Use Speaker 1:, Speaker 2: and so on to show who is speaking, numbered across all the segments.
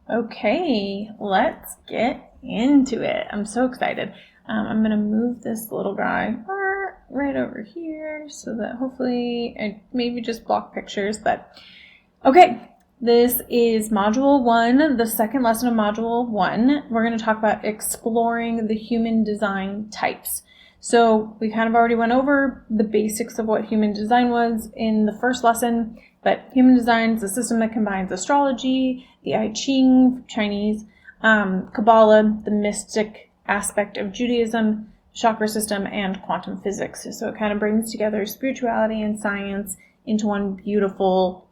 Speaker 1: Okay, let's get into it. I'm so excited. I'm going to move this little guy right over here so that hopefully I maybe just block pictures, but okay. This is Module 1, the second lesson of Module 1. We're going to talk about exploring the human design types. So we kind of already went over the basics of what human design was in the first lesson, but human design is a system that combines astrology, the I Ching, Chinese, Kabbalah, the mystic aspect of Judaism, chakra system, and quantum physics. So it kind of brings together spirituality and science into one beautiful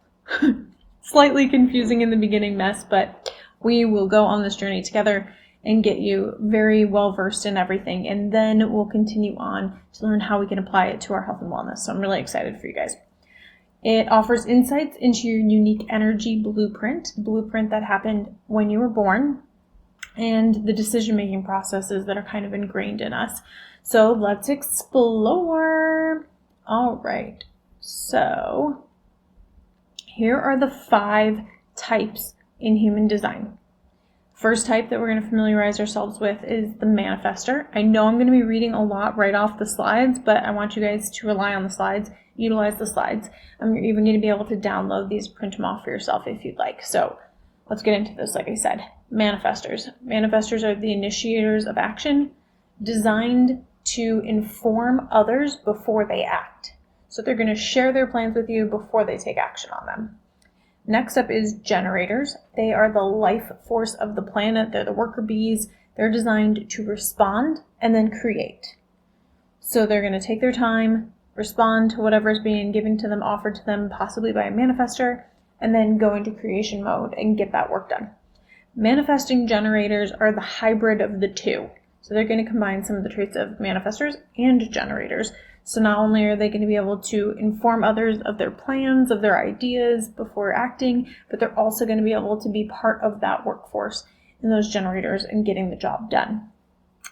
Speaker 1: slightly confusing in the beginning mess, but we will go on this journey together and get you very well versed in everything, and then we'll continue on to learn how we can apply it to our health and wellness. So I'm really excited for you guys. It offers insights into your unique energy blueprint, the blueprint that happened when you were born, and the decision-making processes that are kind of ingrained in us. So let's explore. All right, so here are the 5 types in human design. First type that we're going to familiarize ourselves with is the manifester. I know I'm going to be reading a lot right off the slides, but I want you guys to rely on the slides, utilize the slides. I'm even going to be able to download these, print them off for yourself if you'd like. So let's get into this. Like I said, manifestors. Manifestors are the initiators of action, designed to inform others before they act. So they're going to share their plans with you before they take action on them. Next up is generators. They are the life force of the planet. They're the worker bees. They're designed to respond and then create. So they're going to take their time, respond to whatever is being given to them, offered to them, possibly by a manifestor, and then go into creation mode and get that work done. Manifesting generators are the hybrid of the two. So they're going to combine some of the traits of manifestors and generators. So not only are they going to be able to inform others of their plans, of their ideas before acting, but they're also going to be able to be part of that workforce in those generators and getting the job done.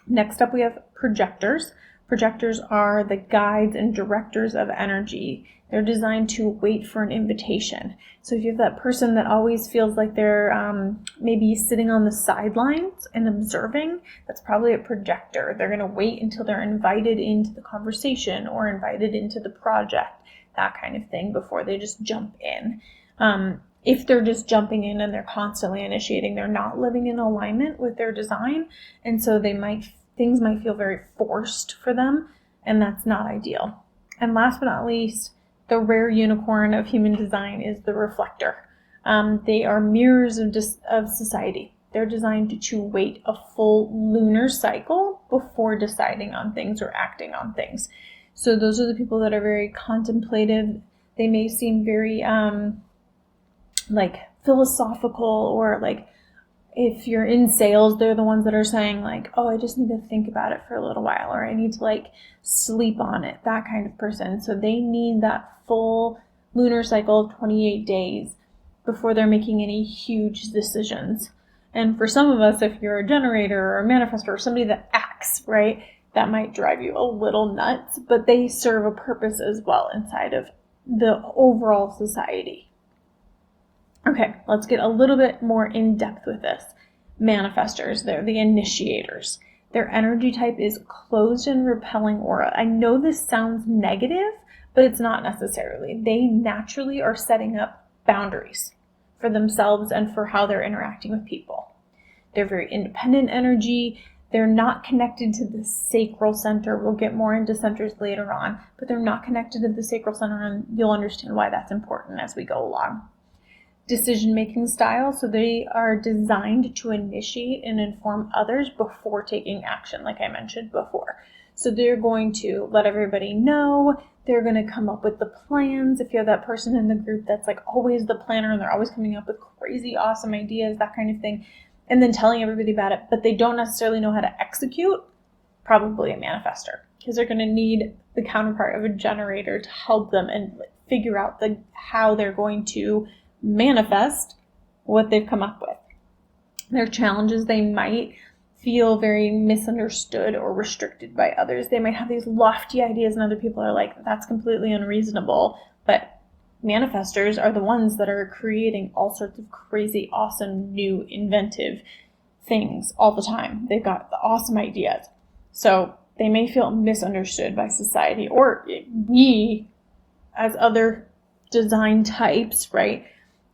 Speaker 1: Next up, we have projectors. Projectors are the guides and directors of energy. They're designed to wait for an invitation. So if you have that person that always feels like they're maybe sitting on the sidelines and observing, that's probably a projector. They're going to wait until they're invited into the conversation or invited into the project, that kind of thing, before they just jump in. If they're just jumping in and they're constantly initiating, they're not living in alignment with their design, and so things might feel very forced for them, and that's not ideal. And last but not least, the rare unicorn of human design is the reflector. They are mirrors of society. They're designed to wait a full lunar cycle before deciding on things or acting on things. So those are the people that are very contemplative. They may seem very philosophical, or if you're in sales, they're the ones that are saying oh, I just need to think about it for a little while, or I need to sleep on it, that kind of person. So they need that full lunar cycle of 28 days before they're making any huge decisions. And for some of us, if you're a generator or a manifestor or somebody that acts, right, that might drive you a little nuts, but they serve a purpose as well inside of the overall society. Okay, let's get a little bit more in depth with this. Manifestors, they're the initiators. Their energy type is closed and repelling aura. I know this sounds negative, but it's not necessarily. They naturally are setting up boundaries for themselves and for how they're interacting with people. They're very independent energy. They're not connected to the sacral center. We'll get more into centers later on, but they're not connected to the sacral center, and you'll understand why that's important as we go along. Decision-making style, so they are designed to initiate and inform others before taking action, like I mentioned before. So they're going to let everybody know. They're going to come up with the plans. If you have that person in the group that's always the planner and they're always coming up with crazy awesome ideas, that kind of thing, and then telling everybody about it, but they don't necessarily know how to execute, probably a manifestor, because they're going to need the counterpart of a generator to help them and figure out how they're going to manifest what they've come up with. Their challenges, they might feel very misunderstood or restricted by others. They might have these lofty ideas and other people are that's completely unreasonable, but manifestors are the ones that are creating all sorts of crazy, awesome, new, inventive things all the time. They've got the awesome ideas. So they may feel misunderstood by society, or we as other design types, right?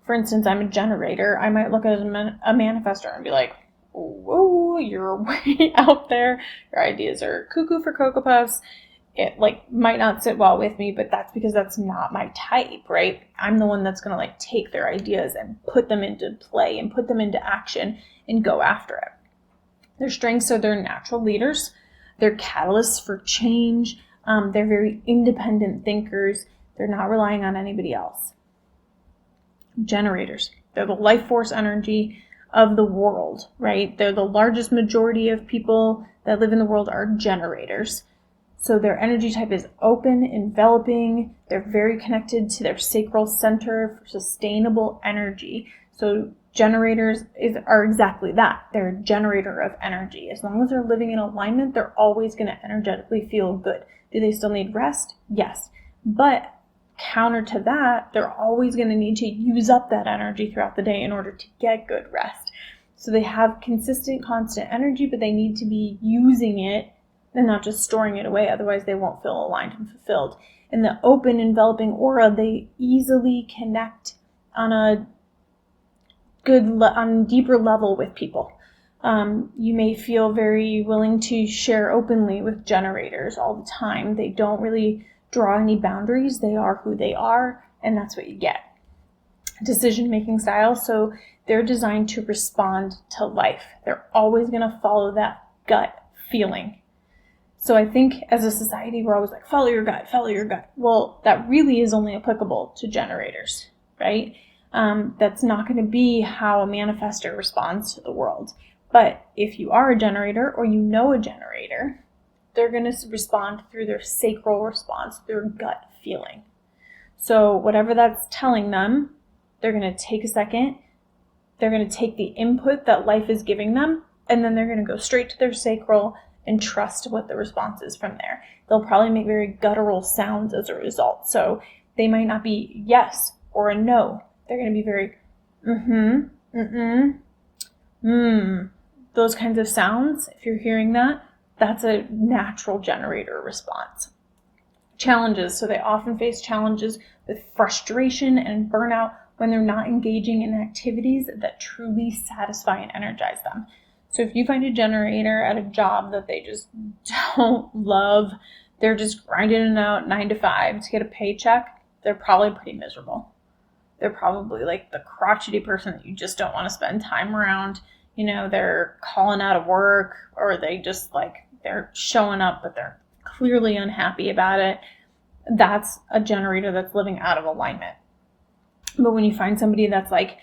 Speaker 1: For instance, I'm a generator. I might look at a manifestor and be like, whoa, you're way out there. Your ideas are cuckoo for Cocoa Puffs. It might not sit well with me, but that's because that's not my type, right? I'm the one that's going to take their ideas and put them into play and put them into action and go after it. Their strengths are they're natural leaders. They're catalysts for change. They're very independent thinkers. They're not relying on anybody else. Generators. They're the life force energy of the world, right? They're the largest majority of people that live in the world are generators. So their energy type is open, enveloping. They're very connected to their sacral center for sustainable energy. So generators are exactly that. They're a generator of energy. As long as they're living in alignment, they're always going to energetically feel good. Do they still need rest? Yes. But counter to that, they're always going to need to use up that energy throughout the day in order to get good rest. So they have consistent, constant energy, but they need to be using it and not just storing it away. Otherwise, they won't feel aligned and fulfilled. In the open, enveloping aura, they easily connect on a deeper level with people. You may feel very willing to share openly with generators all the time. They don't really draw any boundaries. They are who they are, and that's what you get. Decision-making style, so they're designed to respond to life. They're always going to follow that gut feeling. So I think as a society, we're always like, follow your gut, follow your gut. Well, that really is only applicable to generators, right? That's not going to be how a manifestor responds to the world. But if you are a generator or you know a generator, they're going to respond through their sacral response, their gut feeling. So whatever that's telling them, they're going to take a second. They're going to take the input that life is giving them, and then they're going to go straight to their sacral and trust what the response is from there. They'll probably make very guttural sounds as a result. So they might not be yes or a no. They're going to be very those kinds of sounds. If you're hearing that, that's a natural generator response. Challenges. So they often face challenges with frustration and burnout when they're not engaging in activities that truly satisfy and energize them. So if you find a generator at a job that they just don't love, they're just grinding it out 9 to 5 to get a paycheck, they're probably pretty miserable. They're probably like the crotchety person that you just don't want to spend time around. You know, they're calling out of work, or they just they're showing up, but they're clearly unhappy about it. That's a generator that's living out of alignment. But when you find somebody that's like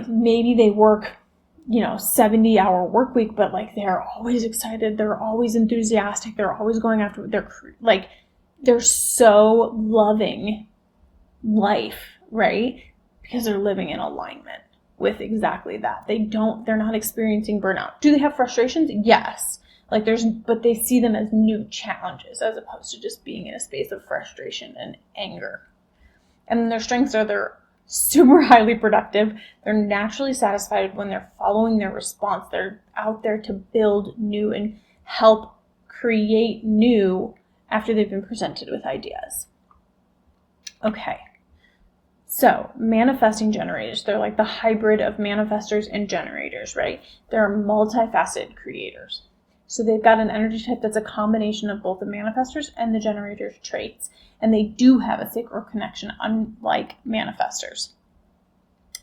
Speaker 1: maybe they work 70-hour work week, but they're always excited, they're always enthusiastic, they're always going after, they're so loving life, right? Because they're living in alignment with exactly that. They're not experiencing burnout. Do they have frustrations? Yes. But they see them as new challenges as opposed to just being in a space of frustration and anger. And then their strengths are they're super highly productive. They're naturally satisfied when they're following their response. They're out there to build new and help create new after they've been presented with ideas. Okay. So manifesting generators, they're like the hybrid of manifestors and generators, right? They're multifaceted creators. So they've got an energy type that's a combination of both the manifestors and the generator's traits. And they do have a sacral connection, unlike manifestors.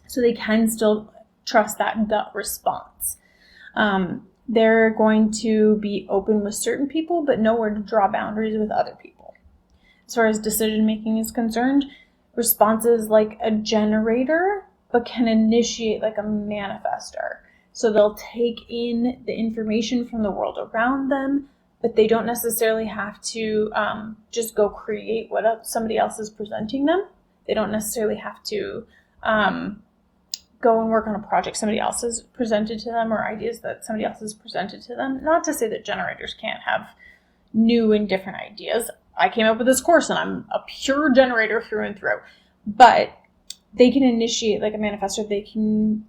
Speaker 1: So they can still trust that gut response. They're going to be open with certain people, but know where to draw boundaries with other people. As far as decision making is concerned, responses like a generator, but can initiate like a manifestor. So they'll take in the information from the world around them, but they don't necessarily have to just go create what somebody else is presenting them. They don't necessarily have to go and work on a project somebody else has presented to them or ideas that somebody else has presented to them. Not to say that generators can't have new and different ideas. I came up with this course and I'm a pure generator through and through. But they can initiate, like a manifestor, they can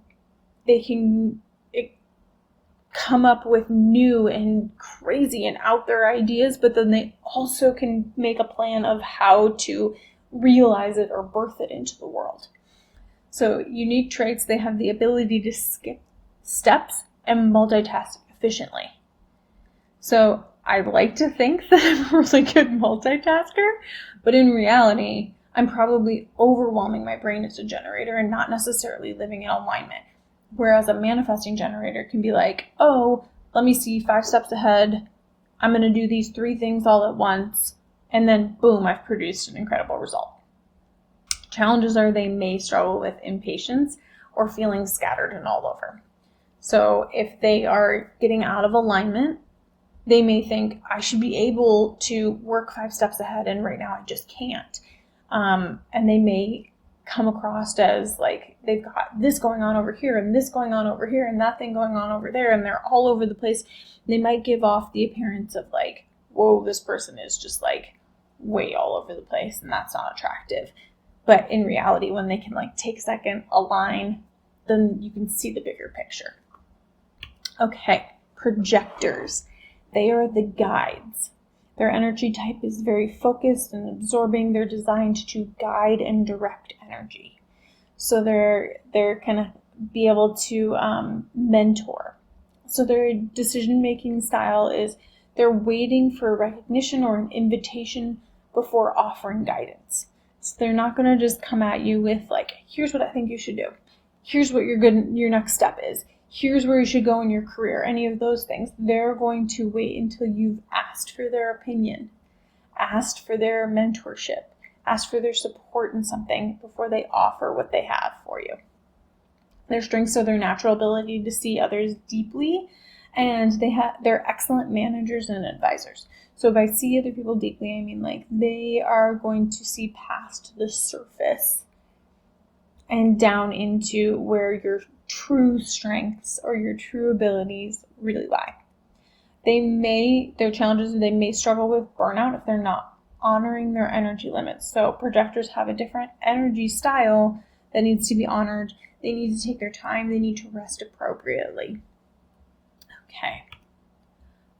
Speaker 1: come up with new and crazy and out there ideas, but then they also can make a plan of how to realize it or birth it into the world. So unique traits, they have the ability to skip steps and multitask efficiently. So I like to think that I'm a really good multitasker, but in reality, I'm probably overwhelming my brain as a generator and not necessarily living in alignment. Whereas a manifesting generator can be like, oh, let me see 5 steps ahead. I'm going to do these 3 things all at once. And then boom, I've produced an incredible result. Challenges are they may struggle with impatience or feeling scattered and all over. So if they are getting out of alignment, they may think, I should be able to work 5 steps ahead, and right now I just can't. And they may come across as like they've got this going on over here and this going on over here and that thing going on over there, and they're all over the place. They might give off the appearance of like, whoa, this person is just like way all over the place, and that's not attractive. But in reality, when they can like take a second, align, then you can see the bigger picture. Okay, projectors. They are the guides. Their energy type is very focused and absorbing. They're designed to guide and direct energy. So they're kind of be able to mentor. So their decision-making style is they're waiting for recognition or an invitation before offering guidance. So they're not going to just come at you with like, here's what I think you should do. Here's what your next step is. Here's where you should go in your career, any of those things. They're going to wait until you've asked for their opinion, asked for their mentorship, asked for their support in something before they offer what they have for you. Their strengths are their natural ability to see others deeply, and they're excellent managers and advisors. So if I see other people deeply, I mean like they are going to see past the surface and down into where your true strengths or your true abilities really lie. Their challenges, they may struggle with burnout if they're not honoring their energy limits. So projectors have a different energy style that needs to be honored. They need to take their time. They need to rest appropriately. Okay.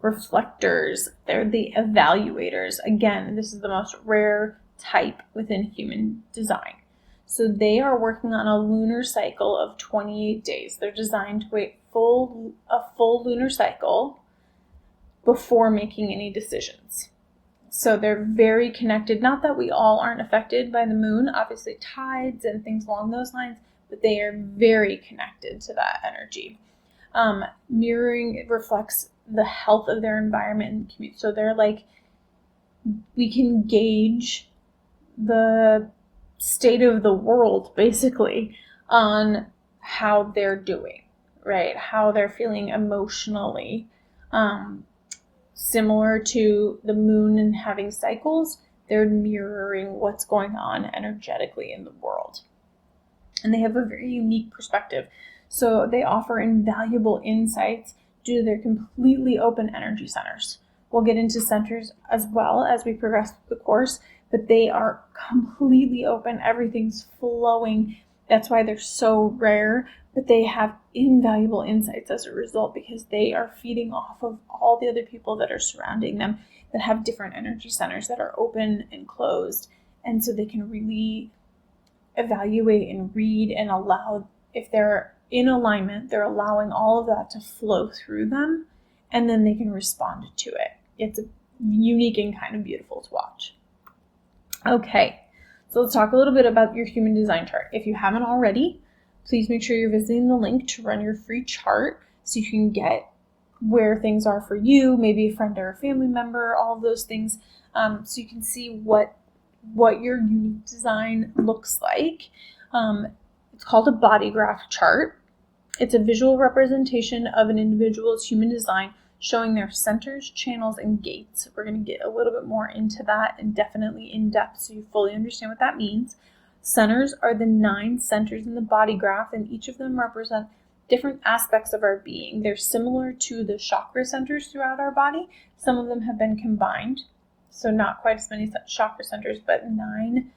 Speaker 1: Reflectors, they're the evaluators. Again, this is the most rare type within human design. So they are working on a lunar cycle of 28 days. They're designed to wait a full lunar cycle before making any decisions. So they're very connected. Not that we all aren't affected by the moon, obviously tides and things along those lines, but they are very connected to that energy. Mirroring reflects the health of their environment and community. So they're like, we can gauge the state of the world basically on how they're doing, right? How they're feeling emotionally. Similar to the moon and having cycles, they're mirroring what's going on energetically in the world. And they have a very unique perspective. So they offer invaluable insights due to their completely open energy centers. We'll get into centers as well as we progress through the course, but they are completely open. Everything's flowing. That's why they're so rare, but they have invaluable insights as a result because they are feeding off of all the other people that are surrounding them that have different energy centers that are open and closed. And so they can really evaluate and read and allow, if they're in alignment, they're allowing all of that to flow through them, and then they can respond to it. It's unique and kind of beautiful to watch. Okay, so let's talk a little bit about your human design chart. If you haven't already, please make sure you're visiting the link to run your free chart so you can get where things are for you, maybe a friend or a family member, all of those things, so you can see what your unique design looks like. It's called a body graph chart. It's a visual representation of an individual's human design showing their centers, channels, and gates. We're going to get a little bit more into that and definitely in depth so you fully understand what that means. Centers are the 9 centers in the body graph, and each of them represent different aspects of our being. They're similar to the chakra centers throughout our body. Some of them have been combined, so not quite as many chakra centers, but 9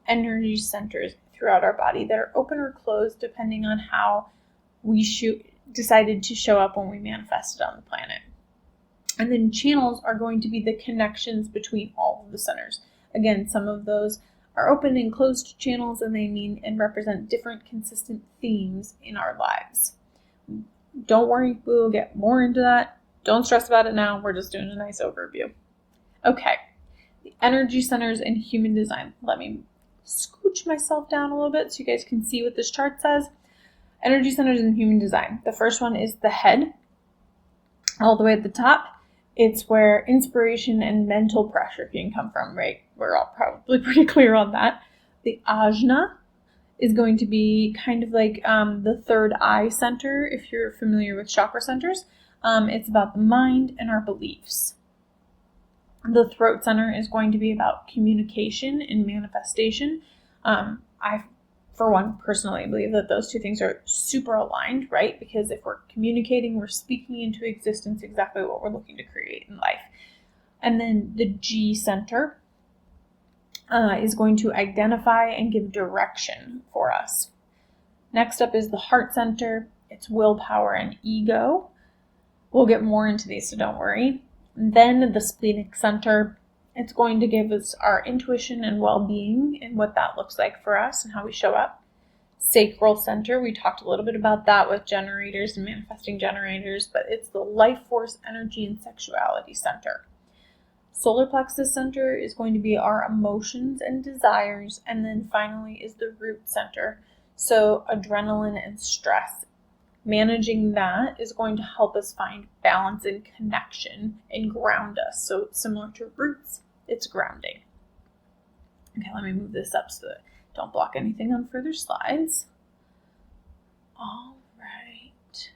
Speaker 1: energy centers throughout our body that are open or closed depending on how we decided to show up when we manifested on the planet. And then channels are going to be the connections between all of the centers. Again, some of those are open and closed channels, and they mean and represent different consistent themes in our lives. Don't worry, we will get more into that. Don't stress about it now. We're just doing a nice overview. Okay, the energy centers in human design. Let me scooch myself down a little bit so you guys can see what this chart says. Energy centers in human design. The first one is the head, all the way at the top. It's where inspiration and mental pressure can come from, right? We're all probably pretty clear on that. The ajna is going to be kind of like the third eye center, if you're familiar with chakra centers. It's about the mind and our beliefs. The throat center is going to be about communication and manifestation. I, for one, personally believe that those two things are super aligned, right? Because if we're communicating, we're speaking into existence exactly what we're looking to create in life. And then the G center is going to identify and give direction for us. Next up is the heart center. It's willpower and ego. We'll get more into these, so don't worry. Then the splenic center. It's going to give us our intuition and well-being and what that looks like for us and how we show up. Sacral center, we talked a little bit about that with generators and manifesting generators, but it's the life force, energy, and sexuality center. Solar plexus center is going to be our emotions and desires, and then finally is the root center, so adrenaline and stress. Managing that is going to help us find balance and connection and ground us. So similar to roots, it's grounding. Okay, let me move this up so that I don't block anything on further slides. All right.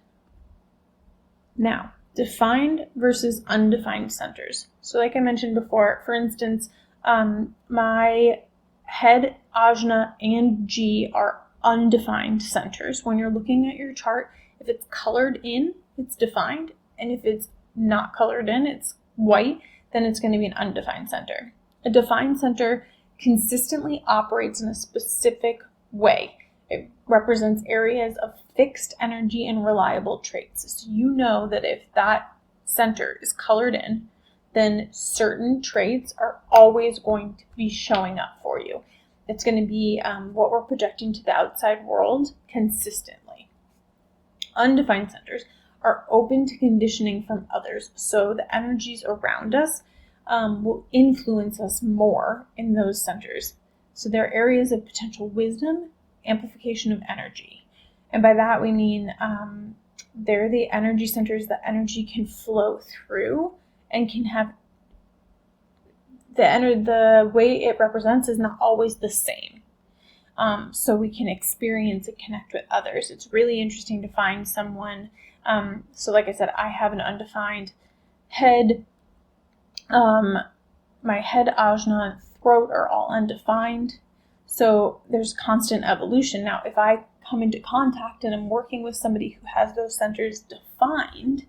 Speaker 1: Now, defined versus undefined centers. So like I mentioned before, for instance, my head, ajna, and G are undefined centers. When you're looking at your chart, if it's colored in, it's defined, and if it's not colored in, it's white, then it's going to be an undefined center. A defined center consistently operates in a specific way. It represents areas of fixed energy and reliable traits. So you know that if that center is colored in, then certain traits are always going to be showing up for you. It's going to be what we're projecting to the outside world consistently. Undefined centers are open to conditioning from others, so the energies around us will influence us more in those centers. So they're areas of potential wisdom, amplification of energy. And by that we mean they're the energy centers that energy can flow through and can have the way it represents is not always the same. So we can experience and connect with others. It's really interesting to find someone. So like I said, I have an undefined head. My head, ajna, and throat are all undefined. So there's constant evolution. Now, if I come into contact and I'm working with somebody who has those centers defined,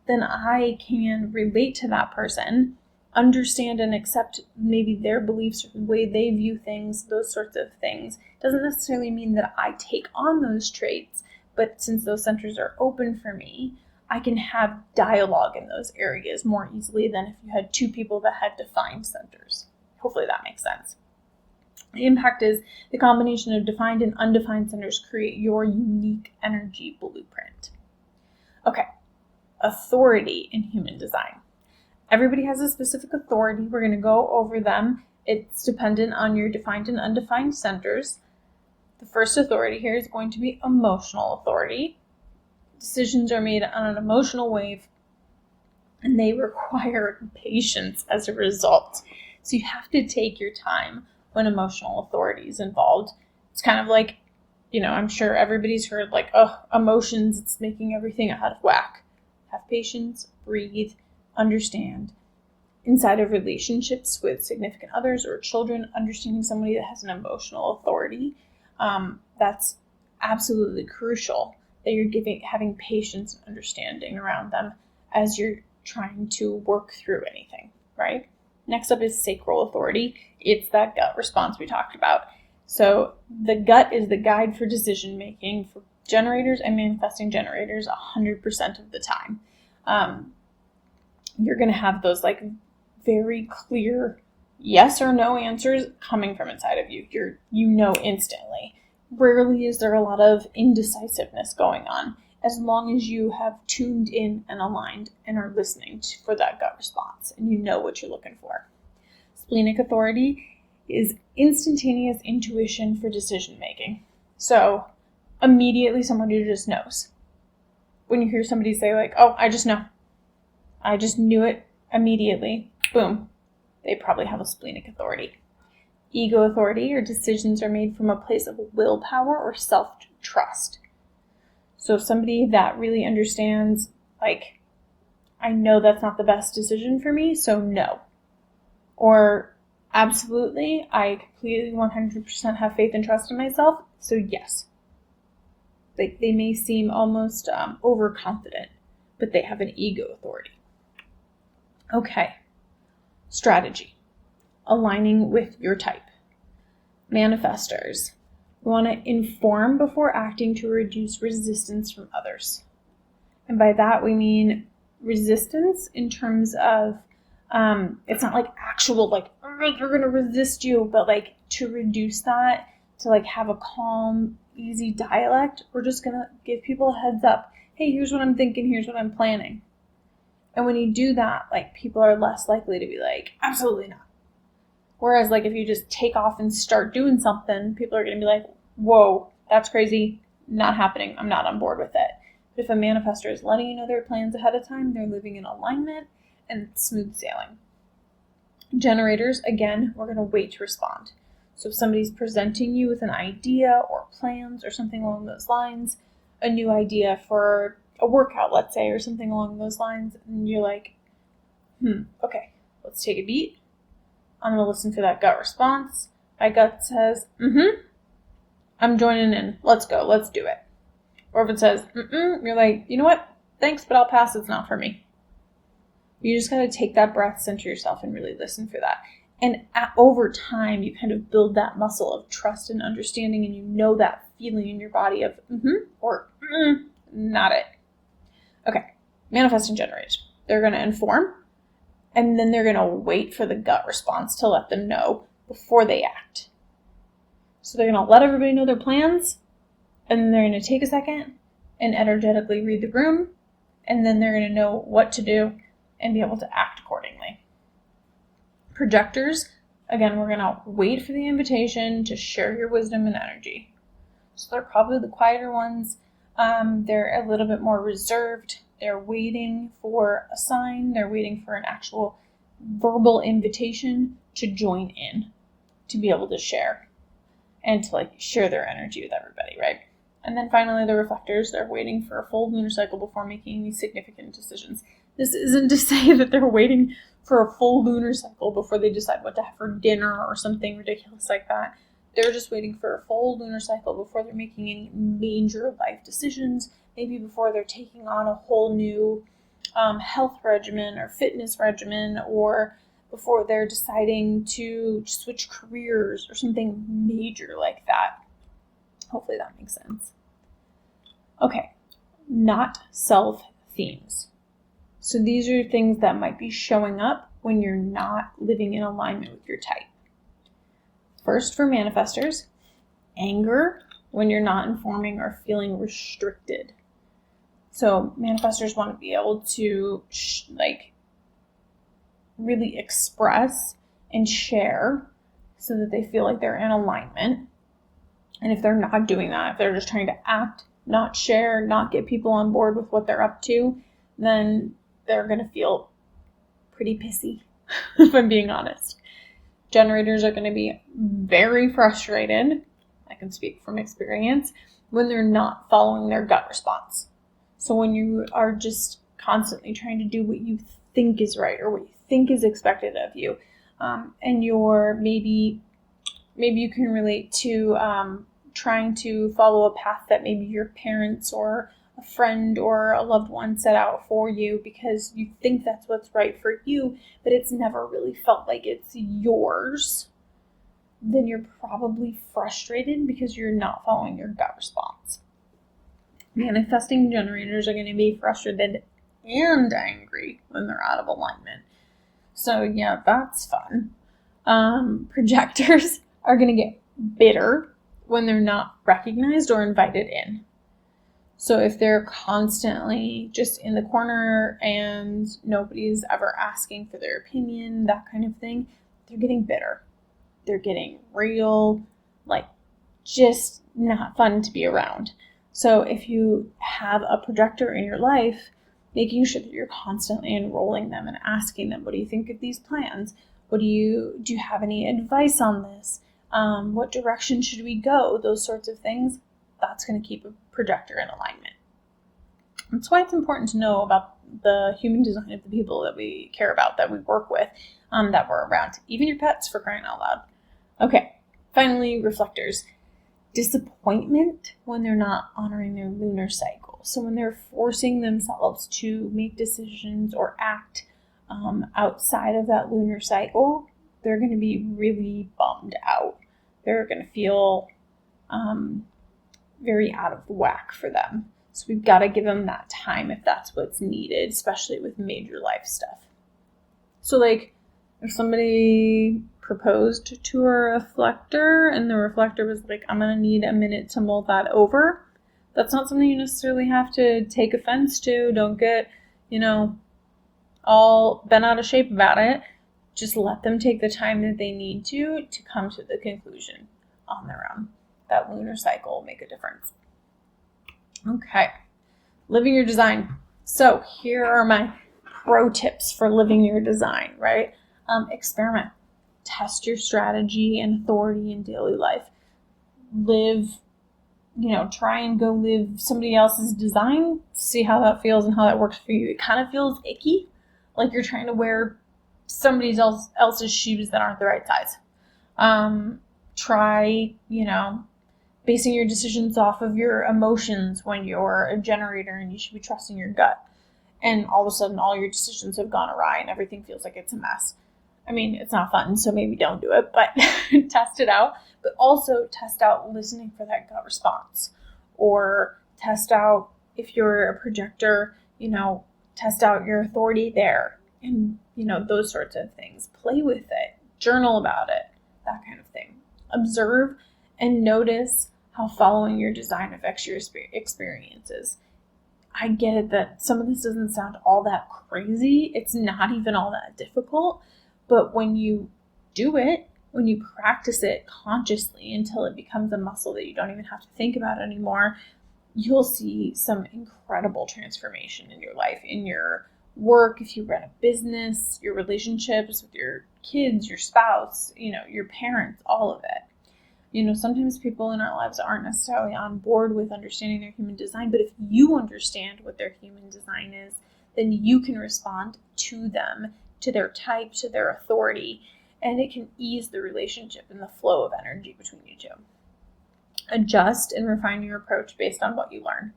Speaker 1: then I can relate to that person, understand and accept maybe their beliefs or the way they view things, those sorts of things. Doesn't necessarily mean that I take on those traits, but since those centers are open for me, I can have dialogue in those areas more easily than if you had two people that had defined centers. Hopefully that makes sense. The impact is the combination of defined and undefined centers create your unique energy blueprint. Okay, authority in human design. Everybody has a specific authority. We're going to go over them. It's dependent on your defined and undefined centers. The first authority here is going to be emotional authority. Decisions are made on an emotional wave, and they require patience as a result. So you have to take your time when emotional authority is involved. It's kind of like, I'm sure everybody's heard like, emotions, it's making everything out of whack. Have patience, breathe, understand. Inside of relationships with significant others or children, understanding somebody that has an emotional authority, that's absolutely crucial, that you're having patience and understanding around them as you're trying to work through anything, right? Next up is sacral authority. It's that gut response we talked about. So the gut is the guide for decision making for generators and manifesting generators 100% of the time. You're going to have those like very clear yes or no answers coming from inside of you. You know instantly. Rarely is there a lot of indecisiveness going on, as long as you have tuned in and aligned and are listening for that gut response and you know what you're looking for. Splenic authority is instantaneous intuition for decision making. So immediately somebody just knows. When you hear somebody say like, oh, I just know. I just knew it immediately. Boom. They probably have a splenic authority. Ego authority, or decisions are made from a place of willpower or self-trust. So somebody that really understands, like, I know that's not the best decision for me, so no. Or absolutely, I completely 100% have faith and trust in myself, so yes. Like, they may seem almost overconfident, but they have an ego authority. Okay. Strategy. Aligning with your type. Manifestors. We want to inform before acting to reduce resistance from others. And by that we mean resistance in terms of, it's not like actual, like, they're going to resist you, but like to reduce that, to like have a calm, easy dialect. We're just going to give people a heads up. Hey, here's what I'm thinking. Here's what I'm planning. And when you do that, like, people are less likely to be like, absolutely not. Whereas, like, if you just take off and start doing something, people are going to be like, whoa, that's crazy. Not happening. I'm not on board with it. But if a manifestor is letting you know their plans ahead of time, they're living in alignment and smooth sailing. Generators, again, we're going to wait to respond. So if somebody's presenting you with an idea or plans or something along those lines, a new idea for a workout, let's say, or something along those lines, and you're like, okay, let's take a beat. I'm going to listen for that gut response. My gut says, I'm joining in. Let's go. Let's do it. Or if it says, you're like, you know what? Thanks, but I'll pass. It's not for me. You just got to take that breath, center yourself, and really listen for that. And over time, you kind of build that muscle of trust and understanding, and you know that feeling in your body of or not it. Okay, manifesting generators. They're going to inform, and then they're going to wait for the gut response to let them know before they act. So they're going to let everybody know their plans, and then they're going to take a second and energetically read the room, and then they're going to know what to do and be able to act accordingly. Projectors, again, we're going to wait for the invitation to share your wisdom and energy. So they're probably the quieter ones. They're a little bit more reserved. They're waiting for a sign. They're waiting for an actual verbal invitation to join in, to be able to share and to like share their energy with everybody, right? And then finally, the reflectors, they're waiting for a full lunar cycle before making any significant decisions. This isn't to say that they're waiting for a full lunar cycle before they decide what to have for dinner or something ridiculous like that. They're just waiting for a full lunar cycle before they're making any major life decisions, maybe before they're taking on a whole new health regimen or fitness regimen, or before they're deciding to switch careers or something major like that. Hopefully that makes sense. Okay, not self themes. So these are things that might be showing up when you're not living in alignment with your type. First, for manifestors, anger when you're not informing or feeling restricted. So manifestors want to be able to really express and share so that they feel like they're in alignment. And if they're not doing that, if they're just trying to act, not share, not get people on board with what they're up to, then they're going to feel pretty pissy, if I'm being honest. Generators are going to be very frustrated, I can speak from experience, when they're not following their gut response. So when you are just constantly trying to do what you think is right or what you think is expected of you, and you're maybe you can relate to trying to follow a path that maybe your parents or a friend or a loved one set out for you because you think that's what's right for you, but it's never really felt like it's yours, then you're probably frustrated because you're not following your gut response. Manifesting generators are going to be frustrated and angry when they're out of alignment. So yeah, that's fun. Projectors are going to get bitter when they're not recognized or invited in. So if they're constantly just in the corner and nobody's ever asking for their opinion, that kind of thing, they're getting bitter. They're getting real, just not fun to be around. So if you have a projector in your life, making sure that you're constantly enrolling them and asking them, what do you think of these plans? Do you have any advice on this? What direction should we go? Those sorts of things. That's going to keep a projector in alignment. That's why it's important to know about the human design of the people that we care about, that we work with, that we're around. Even your pets, for crying out loud. Okay, finally, reflectors. Disappointment when they're not honoring their lunar cycle. So when they're forcing themselves to make decisions or act outside of that lunar cycle, they're going to be really bummed out. They're going to feel very out of whack for them. So we've got to give them that time if that's what's needed, especially with major life stuff. So if somebody proposed to a reflector and the reflector was like, I'm going to need a minute to mull that over, that's not something you necessarily have to take offense to. Don't get, all bent out of shape about it. Just let them take the time that they need to come to the conclusion on their own. That lunar cycle will make a difference. Okay, living your design. So here are my pro tips for living your design, right? Experiment. Test your strategy and authority in daily life. Try and go live somebody else's design. See how that feels and how that works for you. It kind of feels icky, like you're trying to wear somebody else's shoes that aren't the right size. Try, basing your decisions off of your emotions when you're a generator and you should be trusting your gut. And all of a sudden, all your decisions have gone awry and everything feels like it's a mess. I mean, it's not fun, so maybe don't do it, but test it out. But also test out listening for that gut response. Or test out, if you're a projector, test out your authority there. And, those sorts of things. Play with it. Journal about it. That kind of thing. Observe and notice how following your design affects your experiences. I get it that some of this doesn't sound all that crazy. It's not even all that difficult. But when you do it, when you practice it consciously until it becomes a muscle that you don't even have to think about anymore, you'll see some incredible transformation in your life, in your work, if you run a business, your relationships with your kids, your spouse, your parents, all of it. Sometimes people in our lives aren't necessarily on board with understanding their human design, but if you understand what their human design is, then you can respond to them, to their type, to their authority, and it can ease the relationship and the flow of energy between you two. Adjust and refine your approach based on what you learn.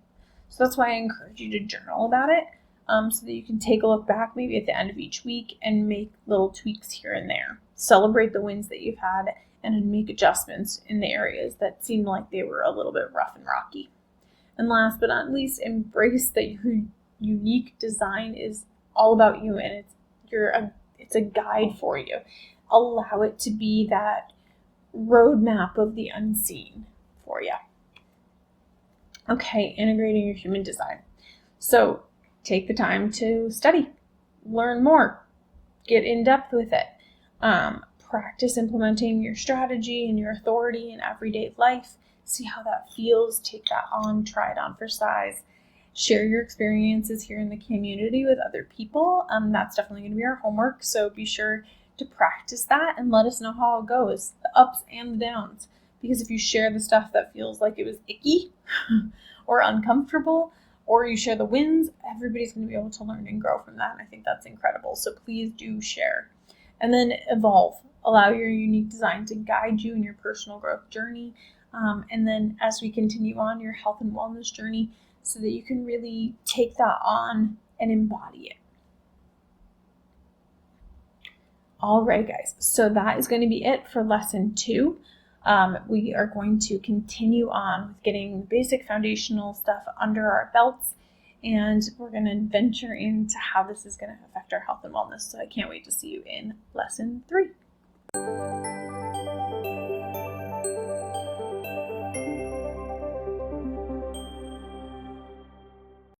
Speaker 1: So that's why I encourage you to journal about it, so that you can take a look back maybe at the end of each week and make little tweaks here and there. Celebrate the wins that you've had and make adjustments in the areas that seemed like they were a little bit rough and rocky. And last but not least, embrace that your unique design is all about you and it's a guide for you. Allow it to be that roadmap of the unseen for you. Okay, integrating your human design. So take the time to study, learn more, get in depth with it. Practice implementing your strategy and your authority in everyday life. See how that feels. Take that on, try it on for size. Share your experiences here in the community with other people. That's definitely going to be our homework. So be sure to practice that and let us know how it goes, the ups and the downs. Because if you share the stuff that feels like it was icky or uncomfortable, or you share the wins, everybody's going to be able to learn and grow from that. And I think that's incredible. So please do share. And then evolve. Allow your unique design to guide you in your personal growth journey. And then as we continue on your health and wellness journey, so that you can really take that on and embody it. All right, guys, so that is going to be it for lesson 2. We are going to continue on with getting basic foundational stuff under our belts, and we're going to venture into how this is going to affect our health and wellness. So I can't wait to see you in lesson 3.